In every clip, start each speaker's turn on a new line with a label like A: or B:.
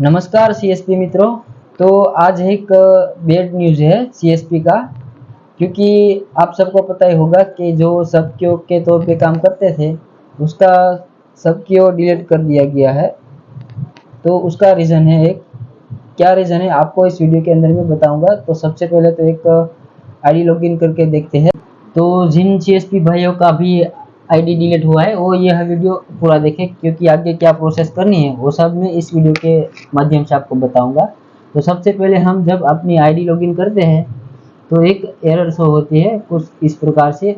A: नमस्कार सीएसपी मित्रों। तो आज एक बैड न्यूज़ है सीएसपी का, क्योंकि आप सबको पता ही होगा कि जो सबक्यू के तौर पे काम करते थे उसका सबक्यू डिलीट कर दिया गया है। तो उसका रीज़न है एक, क्या रीज़न है आपको इस वीडियो के अंदर में बताऊंगा। तो सबसे पहले तो एक आईडी लॉगिन करके देखते हैं। तो जिन सीएसपी भाइयों का भी आईडी डिलीट हुआ है वो यह वीडियो पूरा देखें, क्योंकि आगे क्या प्रोसेस करनी है वो सब मैं इस वीडियो के माध्यम से आपको बताऊंगा। तो सबसे पहले हम जब अपनी आईडी लॉगिन करते हैं तो एक एरर शो होती है कुछ इस प्रकार से।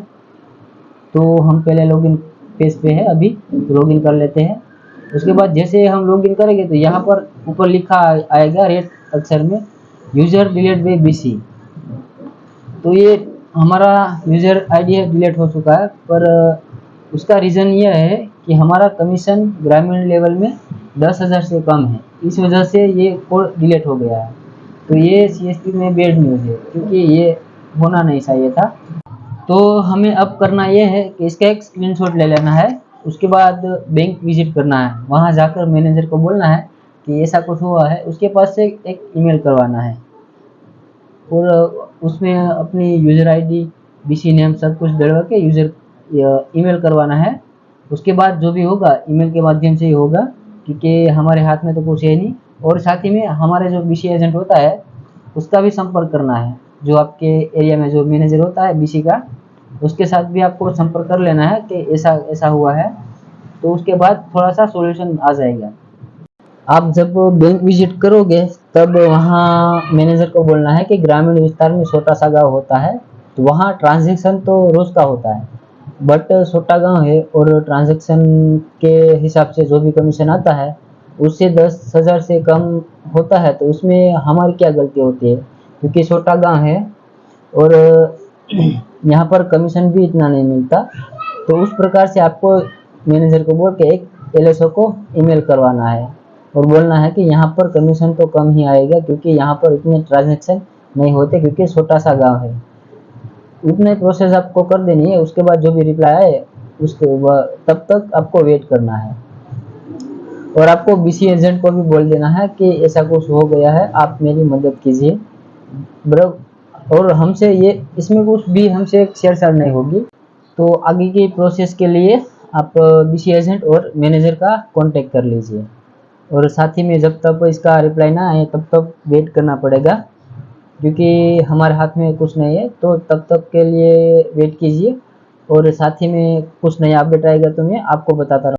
A: तो हम पहले लॉगिन पेज पे है, अभी लॉगिन कर लेते हैं। उसके बाद जैसे हम लॉगिन करेंगे तो यहाँ पर ऊपर लिखा आएगा रेड अक्षर में यूजर डिलीट बाय बीसी। तो ये हमारा यूजर आईडी है डिलीट हो चुका है, पर उसका रीज़न यह है कि हमारा कमीशन ग्रामीण लेवल में 10,000 से कम है, इस वजह से ये कोड डिलीट हो गया है। तो ये सीएसपी में बैड न्यूज़ है, क्योंकि ये होना नहीं चाहिए था। तो हमें अब करना ये है कि इसका एक स्क्रीनशॉट ले लेना है। उसके बाद बैंक विजिट करना है, वहाँ जाकर मैनेजर को बोलना है कि ऐसा कुछ हुआ है, उसके पास से एक ईमेल करवाना है और उसमें अपनी यूज़र आईडी बीसी नेम सब कुछ डलवा के यूज़र ईमेल करवाना है। उसके बाद जो भी होगा ईमेल के माध्यम से ही होगा, क्योंकि हमारे हाथ में तो कुछ है नहीं। और साथ ही में हमारे जो बीसी एजेंट होता है उसका भी संपर्क करना है, जो आपके एरिया में जो मैनेजर होता है बीसी का, उसके साथ भी आपको संपर्क कर लेना है कि ऐसा ऐसा हुआ है। तो उसके बाद थोड़ा सा सॉल्यूशन आ जाएगा। आप जब बैंक विजिट करोगे तब वहाँ मैनेजर को बोलना है कि ग्रामीण विस्तार में छोटा सा गांव होता है, तो वहाँ ट्रांजैक्शन तो रोज का होता है, बट छोटा गांव है और ट्रांजैक्शन के हिसाब से जो भी कमीशन आता है उससे 10,000 से कम होता है। तो उसमें हमारी क्या गलती होती है, क्योंकि छोटा गांव है और यहाँ पर कमीशन भी इतना नहीं मिलता। तो उस प्रकार से आपको मैनेजर को बोल के एक एलएसओ को ईमेल करवाना है और बोलना है कि यहाँ पर कमीशन तो कम ही आएगा, क्योंकि यहाँ पर इतने ट्रांजैक्शन नहीं होते, क्योंकि छोटा सा गांव है। उतने प्रोसेस आपको कर देनी है। उसके बाद जो भी रिप्लाई आए उसके तब तक आपको वेट करना है। और आपको बीसी एजेंट को भी बोल देना है कि ऐसा कुछ हो गया है, आप मेरी मदद कीजिए बराबर। और हमसे ये इसमें कुछ भी हमसे छेड़छाड़ नहीं होगी। तो आगे की प्रोसेस के लिए आप बीसी एजेंट और मैनेजर का कांटेक्ट कर लीजिए। और साथ ही में जब तक इसका रिप्लाई ना आए तब तक वेट करना पड़ेगा, क्योंकि हमारे हाथ में कुछ नहीं है। तो तब तक के लिए वेट कीजिए और साथ ही में कुछ नया अपडेट आएगा तो मैं आपको बताता रहूँगा।